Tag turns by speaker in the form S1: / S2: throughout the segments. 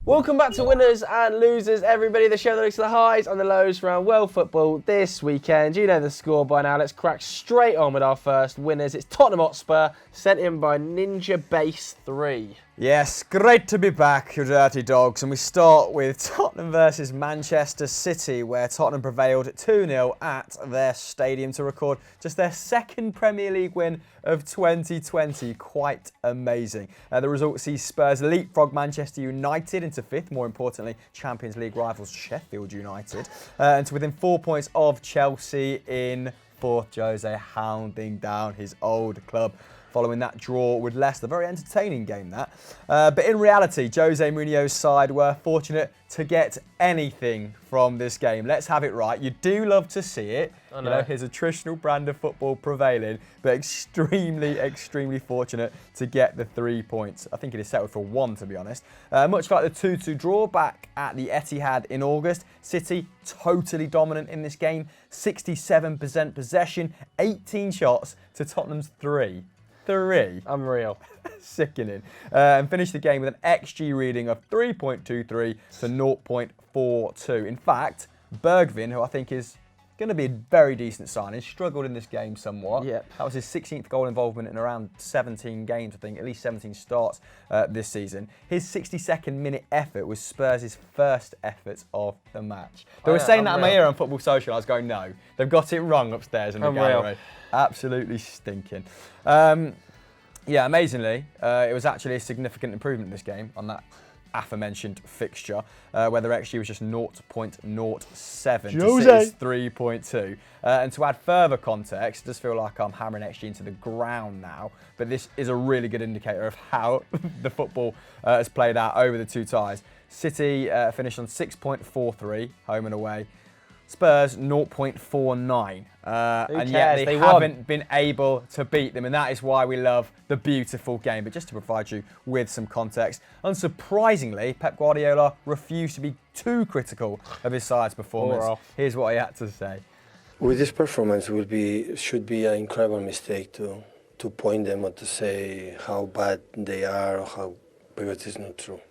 S1: Welcome back to Winners and Losers, everybody. The show that looks at the highs and the lows around world football this weekend. You know the score by now. Let's crack straight on with our first winners. It's Tottenham Hotspur, sent in by Ninja Base 3.
S2: Yes, great to be back, you dirty dogs. And we start with Tottenham versus Manchester City, where Tottenham prevailed 2-0 at their stadium to record just their second Premier League win of 2020. Quite amazing. The result sees Spurs leapfrog Manchester United into fifth, more importantly, Champions League rivals Sheffield United, and to within 4 points of Chelsea in fourth. Jose hounding down his old club following that draw with Leicester. Very entertaining game, that. But in reality, Jose Mourinho's side were fortunate to get anything from this game. Let's have it right. You do love to see it. You know, his attritional brand of football prevailing, but extremely fortunate to get the 3 points. I think it is settled for 1, to be honest. Much like the 2-2 draw back at the Etihad in August, City totally dominant in this game. 67% possession, 18 shots to Tottenham's 3.
S1: Unreal.
S2: Sickening. And finished the game with an XG reading of 3.23 to 0.42. In fact, Bergvin, who I think is going to be a very decent signing, struggled in this game somewhat.
S1: Yep.
S2: That was his 16th goal involvement in around 17 games, I think, at least 17 starts this season. His 62nd minute effort was Spurs' first effort of the match. They were saying that in my ear on Football Social. I was going, no, they've got it wrong upstairs in the gallery. Absolutely stinking. Yeah, amazingly, it was actually a significant improvement in this game on that aforementioned fixture, where their XG was just 0.07 to City's 3.2. And to add further context, it does feel like I'm hammering XG into the ground now, but this is a really good indicator of how the football has played out over the two ties. City finished on 6.43 home and away. Spurs 0.49, and yet they haven't been able to beat them, and that is why we love the beautiful game. But just to provide you with some context, unsurprisingly, Pep Guardiola refused to be too critical of his side's performance. Here's what he had to say.
S3: With this performance, should be an incredible mistake to point them or to say how bad they are, because it's not true.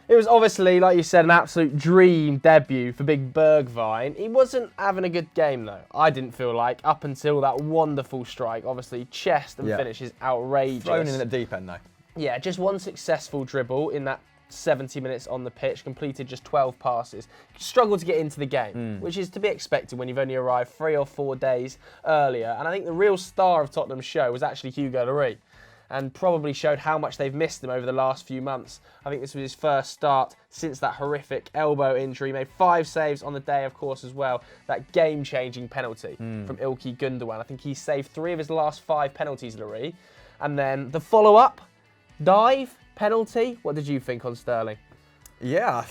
S1: It was obviously, like you said, an absolute dream debut for Big Bergvine. He wasn't having a good game, though. I didn't feel like, up until that wonderful strike. Obviously, chest and finish is outrageous.
S2: Thrown in at the deep end, though. Yeah,
S1: just one successful dribble in that 70 minutes on the pitch, completed just 12 passes. Struggled to get into the game, which is to be expected when you've only arrived 3 or 4 days earlier. And I think the real star of Tottenham's show was actually Hugo Lloris, and probably showed how much they've missed him over the last few months. I think this was his first start since that horrific elbow injury. He made 5 saves on the day, of course, as well. That game-changing penalty from Ilkay Gundogan. I think he saved 3 of his last 5 penalties, Lloris. And then the follow-up, dive, penalty. What did you think on Sterling?
S2: Yeah,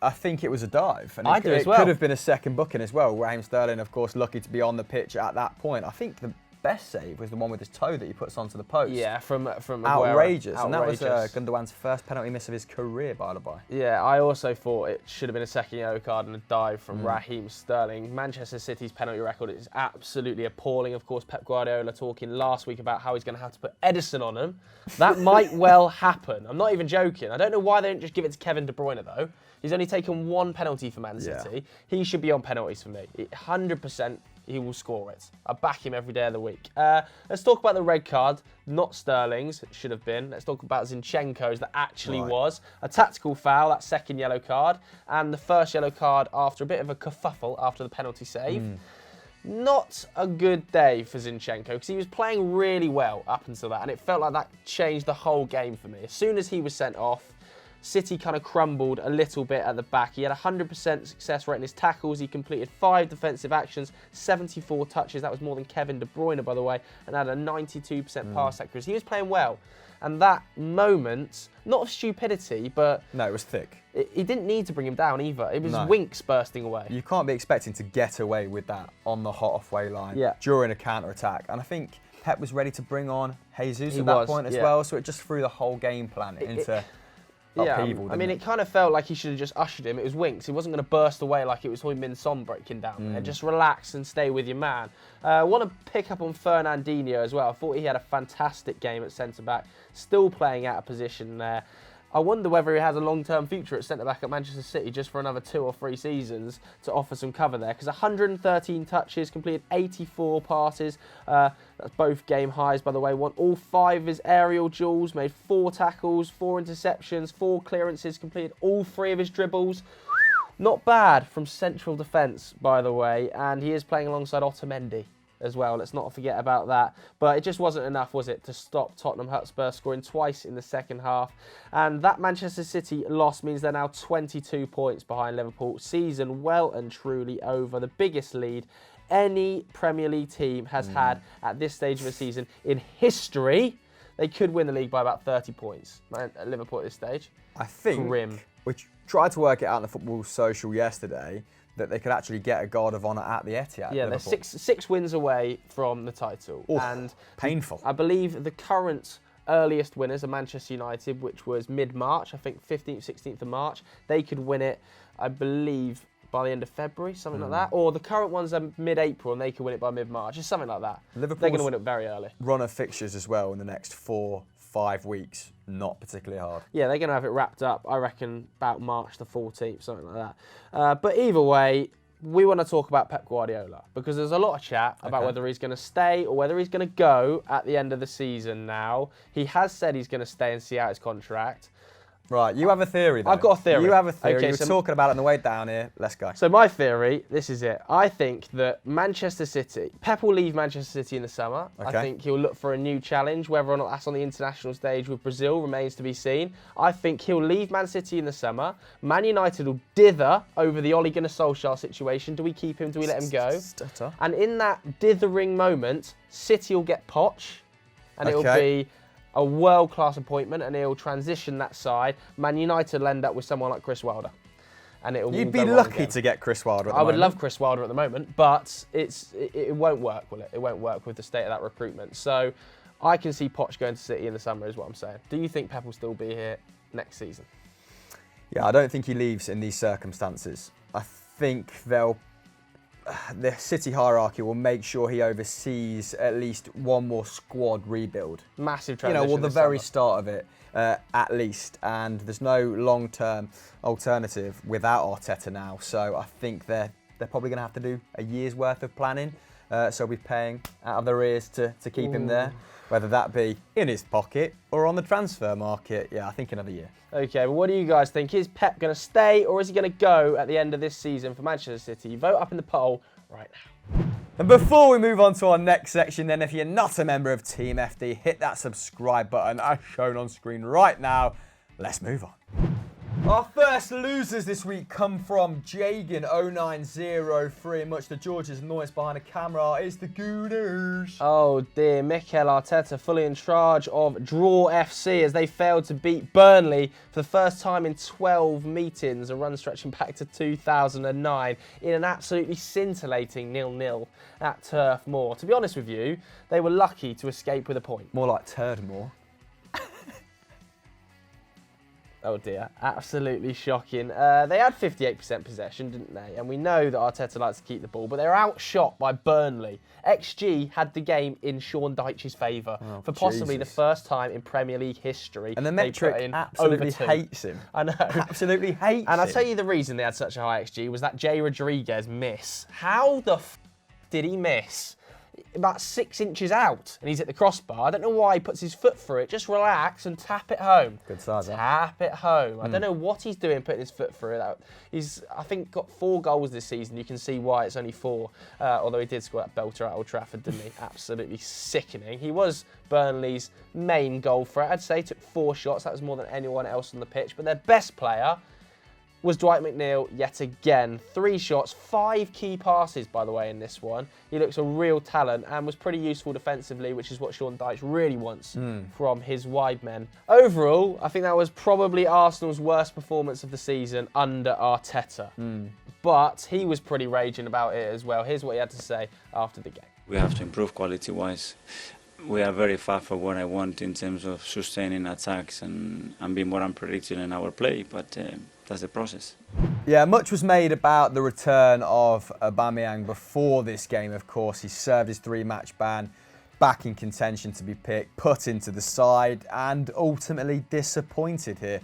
S2: I think it was a dive. And
S1: I do as well.
S2: It could have been a second booking as well. Raheem Sterling, of course, lucky to be on the pitch at that point. I think the best save was the one with his toe that he puts onto the post.
S1: Yeah, from
S2: outrageous. And that was Gundogan's first penalty miss of his career, by the by.
S1: Yeah, I also thought it should have been a second yellow card and a dive from Raheem Sterling. Manchester City's penalty record is absolutely appalling. Of course, Pep Guardiola talking last week about how he's going to have to put Edison on them. That might well happen. I'm not even joking. I don't know why they don't just give it to Kevin De Bruyne, though. He's only taken 1 penalty for Man City. He should be on penalties for me. 100%. He will score it. I back him every day of the week. Let's talk about the red card, not Sterling's, it should have been. Let's talk about Zinchenko's, that actually was. A tactical foul, that second yellow card, and the first yellow card after a bit of a kerfuffle after the penalty save. Not a good day for Zinchenko, because he was playing really well up until that, and it felt like that changed the whole game for me. As soon as he was sent off, City kind of crumbled a little bit at the back. He had 100% success rate in his tackles. He completed 5 defensive actions, 74 touches. That was more than Kevin De Bruyne, by the way, and had a 92% pass accuracy. He was playing well. And that moment, not of stupidity, but...
S2: No, it was thick.
S1: He didn't need to bring him down either. It was Winks bursting away.
S2: You can't be expecting to get away with that on the hot off-way line during a counter-attack. And I think Pep was ready to bring on Jesus at that point as well, so it just threw the whole game plan into... upheaval,
S1: I mean, it kind of felt like he should have just ushered him. It was Winks. He wasn't going to burst away like it was Heung-min Son breaking down there. Just relax and stay with your man. I want to pick up on Fernandinho as well. I thought he had a fantastic game at centre-back, still playing out of position there. I wonder whether he has a long-term future at centre-back at Manchester City just for another 2 or 3 seasons to offer some cover there. Because 113 touches, completed 84 passes. That's both game highs, by the way. Won all 5 of his aerial duels, made 4 tackles, 4 interceptions, 4 clearances, completed all 3 of his dribbles. Not bad from central defence, by the way. And he is playing alongside Otamendi as well. Let's not forget about that. But it just wasn't enough, was it, to stop Tottenham Hotspur scoring twice in the second half. And that Manchester City loss means they're now 22 points behind Liverpool. Season well and truly over. The biggest lead any Premier League team has had at this stage of the season in history. They could win the league by about 30 points, Liverpool at this stage.
S2: I think
S1: Grim.
S2: we tried to work it out on the Football Social yesterday, that they could actually get a Guard of Honour at the Etihad.
S1: Yeah,
S2: Liverpool.
S1: they're six wins away from the title.
S2: Oof,
S1: and
S2: painful.
S1: I believe the current earliest winners are Manchester United, which was mid-March, I think 15th, 16th of March. They could win it, I believe, by the end of February, something like that. Or the current ones are mid-April and they could win it by mid-March. Just something like that. They're going to win it very early.
S2: Run of fixtures as well in the next 4-5 weeks. Not particularly hard.
S1: Yeah, they're going to have it wrapped up, I reckon, about March the 14th, something like that. But either way, we want to talk about Pep Guardiola because there's a lot of chat about whether he's going to stay or whether he's going to go at the end of the season now. He has said he's going to stay and see out his contract.
S2: Right, you have a theory though.
S1: I've got a theory.
S2: You have a theory.
S1: Okay,
S2: you were talking about it on the way down here. Let's go.
S1: So my theory, this is it. I think that Manchester City, Pep will leave Manchester City in the summer.
S2: Okay.
S1: I think he'll look for a new challenge. Whether or not that's on the international stage with Brazil remains to be seen. I think he'll leave Man City in the summer. Man United will dither over the Ole Gunnar Solskjaer situation. Do we keep him? Do we let him go?
S2: Stutter.
S1: And in that dithering moment, City will get Poch, and it'll be a world-class appointment, and he'll transition that side. Man United will end up with someone like Chris Wilder. And
S2: You'd be lucky to get Chris Wilder at the moment.
S1: I would love Chris Wilder at the moment, but it won't work, will it? It won't work with the state of that recruitment. So I can see Poch going to City in the summer is what I'm saying. Do you think Pep will still be here next season?
S2: Yeah, I don't think he leaves in these circumstances. I think the City hierarchy will make sure he oversees at least one more squad rebuild.
S1: Massive transition.
S2: Well, the very start of it, at least. And there's no long-term alternative without Arteta now. So I think they're probably going to have to do a year's worth of planning. So we'll be paying out of their ears to keep him there, whether that be in his pocket or on the transfer market. Yeah, I think another year.
S1: Okay, well, what do you guys think? Is Pep going to stay or is he going to go at the end of this season for Manchester City? Vote up in the poll right now.
S2: And before we move on to our next section, then, if you're not a member of Team FD, hit that subscribe button as shown on screen right now. Let's move on. Our first losers this week come from Jagan0903. Much to George's noise behind the camera, it's the Gooners.
S1: Oh dear, Mikel Arteta fully in charge of Draw FC as they failed to beat Burnley for the first time in 12 meetings, a run stretching back to 2009, in an absolutely scintillating 0-0 at Turf Moor. To be honest with you, they were lucky to escape with a point.
S2: More like Turdmore.
S1: Oh dear, absolutely shocking. They had 58% possession, didn't they? And we know that Arteta likes to keep the ball, but they were outshot by Burnley. XG had the game in Sean Dyche's favour for possibly the first time in Premier League history.
S2: And the metric absolutely hates him.
S1: I know.
S2: Absolutely hates him.
S1: And I'll tell you the reason they had such a high XG was that Jay Rodriguez miss. How the did he miss? About 6 inches out, and he's at the crossbar. I don't know why he puts his foot through it. Just relax and tap it home.
S2: Good size.
S1: Tap it home. I don't know what he's doing putting his foot through it. He's, I think, got 4 goals this season. You can see why it's only 4, although he did score that belter at Old Trafford, didn't he? Absolutely sickening. He was Burnley's main goal threat. I'd say he took 4 shots. That was more than anyone else on the pitch. But their best player was Dwight McNeil yet again. 3 shots, 5 key passes, by the way, in this one. He looks a real talent and was pretty useful defensively, which is what Sean Dyche really wants from his wide men. Overall, I think that was probably Arsenal's worst performance of the season under Arteta. But he was pretty raging about it as well. Here's what he had to say after the game.
S4: We have to improve quality-wise. We are very far from what I want in terms of sustaining attacks and being more unpredictable in our play, but that's the process.
S2: Yeah, much was made about the return of Aubameyang before this game, of course. He served his 3-match ban back in contention to be picked, put into the side, and ultimately disappointed here,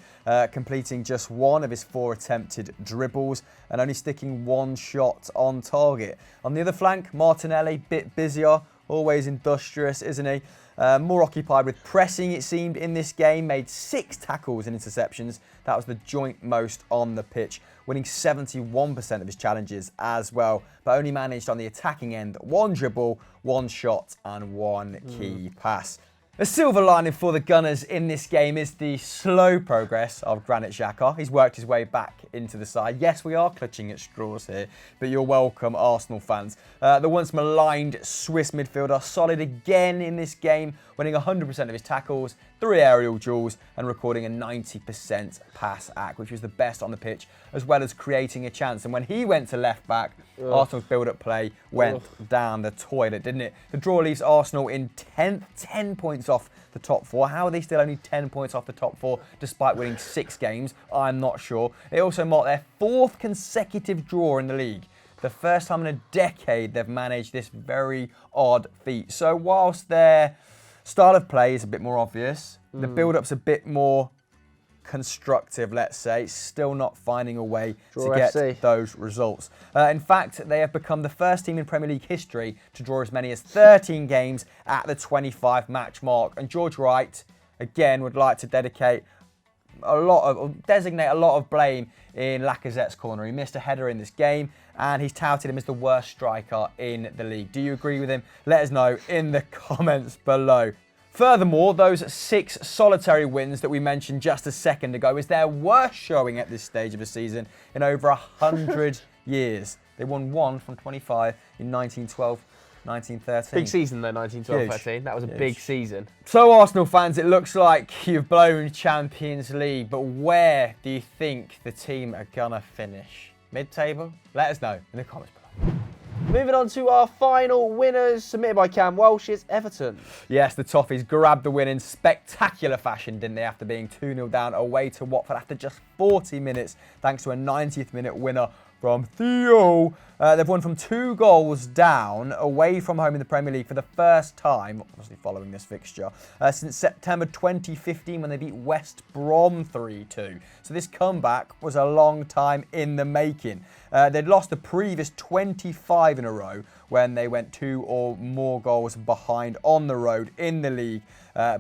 S2: completing just one of his 4 attempted dribbles and only sticking 1 shot on target. On the other flank, Martinelli, bit busier, always industrious, isn't he? More occupied with pressing, it seemed, in this game, made 6 tackles and interceptions. That was the joint most on the pitch, winning 71% of his challenges as well, but only managed on the attacking end 1 dribble, 1 shot and 1 key pass. The silver lining for the Gunners in this game is the slow progress of Granit Xhaka. He's worked his way back into the side. Yes, we are clutching at straws here, but you're welcome, Arsenal fans. The once maligned Swiss midfielder solid again in this game, winning 100% of his tackles, 3 aerial duels and recording a 90% pass act, which was the best on the pitch, as well as creating a chance. And when he went to left back, Arsenal's build-up play went down the toilet, didn't it? The draw leaves Arsenal in 10 points off the top 4. How are they still only 10 points off the top 4 despite winning 6 games? I'm not sure. It also marked their 4th consecutive draw in the league. The first time in a decade they've managed this very odd feat. So whilst their style of play is a bit more obvious, the build-up's a bit more constructive, let's say, still not finding a way to get those results. In fact, they have become the first team in Premier League history to draw as many as 13 games at the 25 match mark. And George Wright, again, would like to designate a lot of blame in Lacazette's corner. He missed a header in this game and he's touted him as the worst striker in the league. Do you agree with him? Let us know in the comments below. Furthermore, those 6 solitary wins that we mentioned just a second ago is their worst showing at this stage of the season in over 100 years. They won 1 from 25 in 1912-1913.
S1: Big season though, 1912-13. That was a big season.
S2: So Arsenal fans, it looks like you've blown Champions League, but where do you think the team are gonna finish? Mid-table? Let us know in the comments below.
S1: Moving on to our final winners, submitted by Cam Walsh, it's Everton.
S2: Yes, the Toffees grabbed the win in spectacular fashion, didn't they, after being 2-0 down away to Watford after just 40 minutes, thanks to a 90th minute winner from Theo. They've won from 2 goals down away from home in the Premier League for the first time, obviously following this fixture, since September 2015 when they beat West Brom 3-2. So this comeback was a long time in the making. They'd lost the previous 25 in a row when they went 2 or more goals behind on the road in the league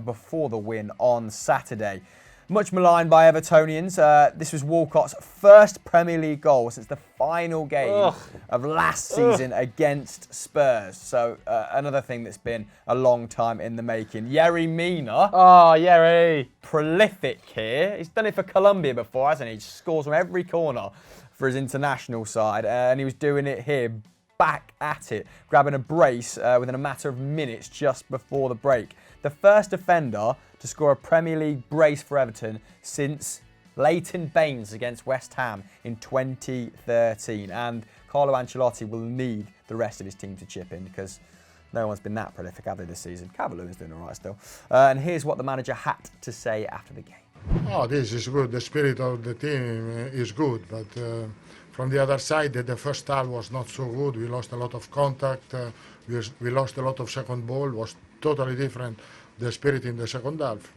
S2: before the win on Saturday. Much maligned by Evertonians, this was Walcott's first Premier League goal since the final game of last season against Spurs. So another thing that's been a long time in the making. Yerry Mina.
S1: Oh, Yerry.
S2: Prolific here. He's done it for Colombia before, hasn't he? He scores from every corner for his international side, and he was doing it here. Back at it, grabbing a brace within a matter of minutes just before the break. The first defender to score a Premier League brace for Everton since Leighton Baines against West Ham in 2013. And Carlo Ancelotti will need the rest of his team to chip in because no one's been that prolific, have they, this season? Calvert-Lewin's doing all right still. And here's what the manager had to say after the game.
S5: Oh, this is good. The spirit of the team is good, but from the other side, the first half was not so good. We lost a lot of contact. We lost a lot of second ball. It was totally different, the spirit in the second half.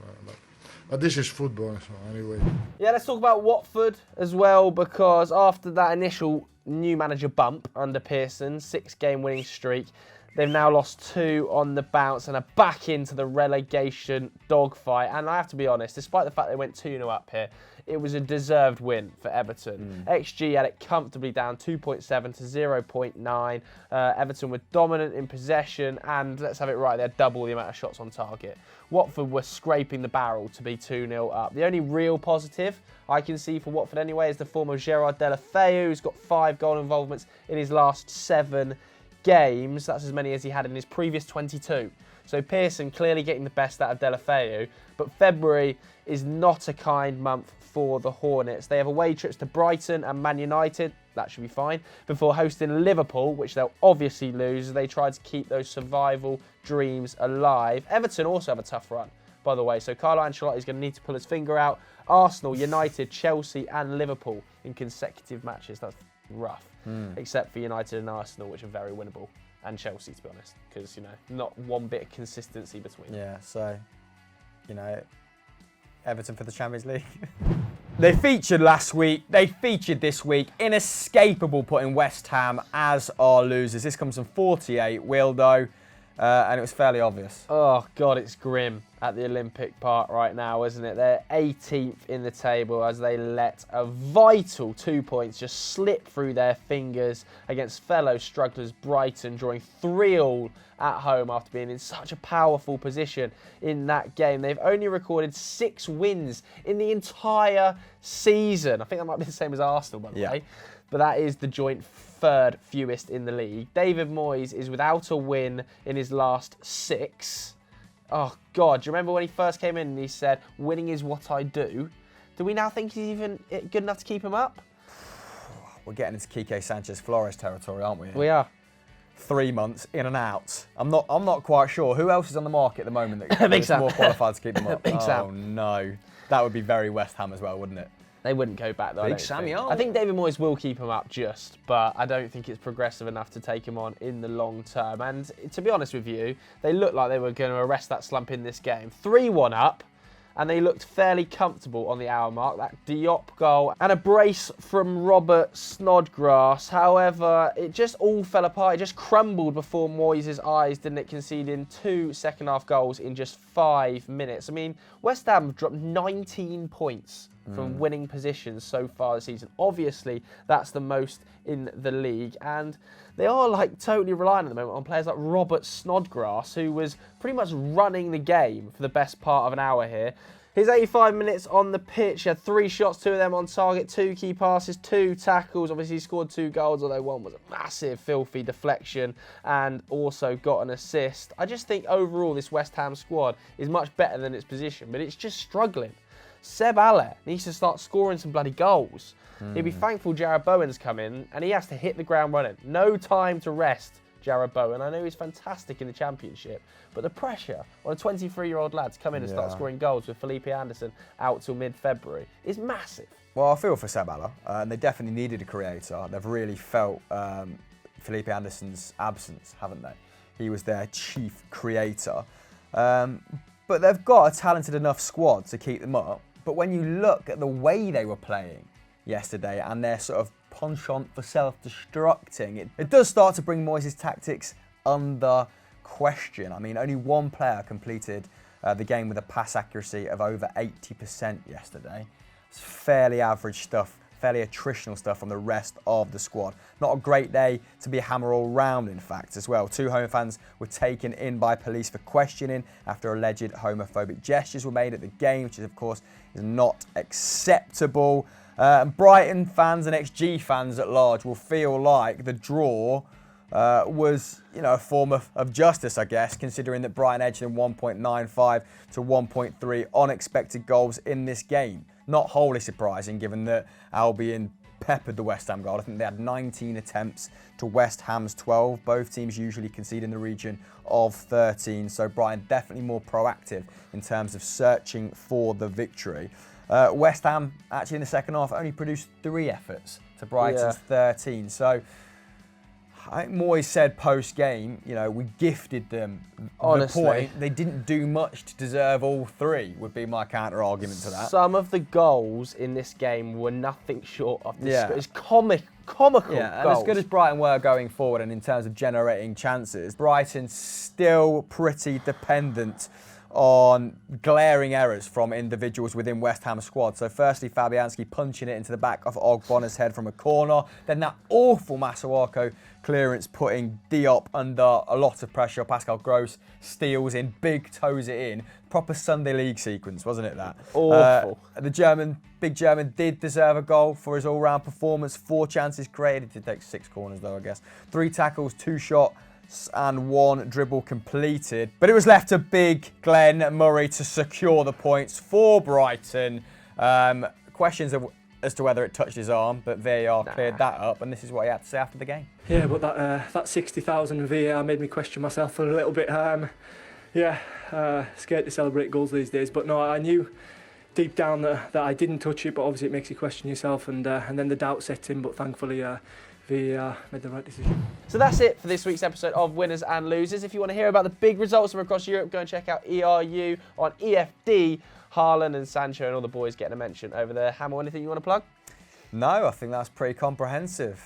S5: But this is football, so anyway.
S1: Yeah, let's talk about Watford as well, because after that initial new manager bump under Pearson's 6-game winning streak, they've now lost 2 on the bounce and are back into the relegation dogfight. And I have to be honest, despite the fact they went 2-0 up here, it was a deserved win for Everton. XG had it comfortably down 2.7 to 0.9. Everton were dominant in possession, and let's have it right, they had double the amount of shots on target. Watford were scraping the barrel to be 2-0 up. The only real positive I can see for Watford anyway is the form of Gerard Deulofeu, who's got 5 goal involvements in his last 7 games. That's as many as he had in his previous 22. So Pearson clearly getting the best out of Deulofeu, but February is not a kind month for the Hornets. They have away trips to Brighton and Man United, that should be fine, before hosting Liverpool, which they'll obviously lose as they try to keep those survival dreams alive. Everton also have a tough run, by the way, so Carlo Ancelotti is going to need to pull his finger out. Arsenal, United, Chelsea and Liverpool in consecutive matches. That's rough, except for United and Arsenal, which are very winnable. and Chelsea, to be honest, because, you know, not one bit of consistency between them.
S2: Yeah, so, you know, Everton for the Champions League. They featured last week, they featured this week. Inescapable putting West Ham as our losers. This comes from 48, Wildo, and it was fairly obvious.
S1: Oh, God, it's grim at the Olympic Park right now, isn't it? They're 18th in the table as they let a vital 2 points just slip through their fingers against fellow strugglers Brighton, drawing 3-3 at home after being in such a powerful position in that game. They've only recorded 6 wins in the entire season. I think that might be the same as Arsenal, by the way. But that is the joint third fewest in the league. David Moyes is without a win in his last 6. Oh, God, do you remember when he first came in and he said, winning is what I do? Do we now think he's even good enough to keep him up?
S2: We're getting into Quique Sanchez-Flores territory, aren't we?
S1: We are.
S2: 3 months in and out. I'm not quite sure. Who else is on the market at the moment
S1: Big
S2: that's
S1: Sam.
S2: more qualified to keep them up?
S1: Big Sam.
S2: Oh, no. That would be very West Ham as well, wouldn't it?
S1: They wouldn't go back, though.
S2: Big Sammy on.
S1: I think David Moyes will keep him up but I don't think it's progressive enough to take him on in the long term. And to be honest with you, they looked like they were going to arrest that slump in this game. 3-1 up, and they looked fairly comfortable on the hour mark. That Diop goal and a brace from Robert Snodgrass. However, it just all fell apart. It just crumbled before Moyes' eyes, didn't it? Conceding 2 second-half goals in just 5 minutes. I mean, West Ham have dropped 19 points from winning positions so far this season. Obviously, that's the most in the league, and they are like totally reliant at the moment on players like Robert Snodgrass, who was pretty much running the game for the best part of an hour here. His 85 minutes on the pitch, he had 3 shots, 2 of them on target, 2 key passes, 2 tackles. Obviously, he scored 2 goals, although one was a massive, filthy deflection, and also got an assist. I just think overall this West Ham squad is much better than its position, but it's just struggling. Seb Allet needs to start scoring some bloody goals. He'll be thankful Jarrod Bowen's come in, and he has to hit the ground running. No time to rest, Jarrod Bowen. I know he's fantastic in the Championship, but the pressure on a 23-year-old lad to come in and start scoring goals with Felipe Anderson out till mid-February is massive.
S2: Well, I feel for Seb Allet, and they definitely needed a creator. They've really felt Felipe Anderson's absence, haven't they? He was their chief creator. But they've got a talented enough squad to keep them up. But when you look at the way they were playing yesterday and their sort of penchant for self-destructing, it does start to bring Moyes' tactics under question. I mean, only one player completed the game with a pass accuracy of over 80% yesterday. It's fairly average stuff, fairly attritional stuff from the rest of the squad. Not a great day to be a hammer all round, in fact, as well. 2 home fans were taken in by police for questioning after alleged homophobic gestures were made at the game, which is, of course, is not acceptable. Brighton fans and XG fans at large will feel like the draw was, you know, a form of justice, I guess, considering that Brighton edged in 1.95 to 1.3 unexpected goals in this game. Not wholly surprising, given that Albion peppered the West Ham goal. I think they had 19 attempts to West Ham's 12. Both teams usually concede in the region of 13, so Brighton definitely more proactive in terms of searching for the victory. West Ham, actually in the second half, only produced 3 efforts to Brighton's 13. So I think Moyes said post-game, you know, we gifted them
S1: Honestly,
S2: the point. They didn't do much to deserve all 3, would be my counter-argument to that.
S1: Some of the goals in this game were nothing short of this.
S2: Yeah.
S1: It's comical
S2: Yeah, and
S1: goals.
S2: as good as Brighton were going forward and in terms of generating chances, Brighton's still pretty dependent on glaring errors from individuals within West Ham's squad. So firstly, Fabianski punching it into the back of Ogbonna's head from a corner. Then that awful Masuako clearance putting Diop under a lot of pressure. Pascal Gross steals in, big toes it in. Proper Sunday League sequence, wasn't it, that?
S1: Awful.
S2: The big German did deserve a goal for his all-round performance. 4 chances created. He did take 6 corners though, I guess. 3 tackles, 2 shots, and 1 dribble completed. But it was left to big Glenn Murray to secure the points for Brighton. Questions as to whether it touched his arm, but VAR cleared that up, and this is what he had to say after the game.
S6: Yeah, but that 60,000 VAR made me question myself a little bit. Scared to celebrate goals these days, but no, I knew deep down that I didn't touch it, but obviously it makes you question yourself, and then the doubt set in, but thankfully VAR made the right decision.
S1: So that's it for this week's episode of Winners and Losers. If you want to hear about the big results from across Europe, go and check out ERU on EFD. Haaland and Sancho and all the boys getting a mention over there. Hamill, anything you want to plug?
S2: No, I think that's pretty comprehensive.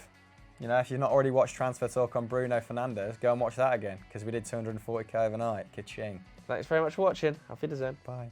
S2: You know, if you've not already watched Transfer Talk on Bruno Fernandes, go and watch that again, because we did 240k overnight. Ka-ching.
S1: Thanks very much for watching. Auf Wiedersehen.
S2: Bye.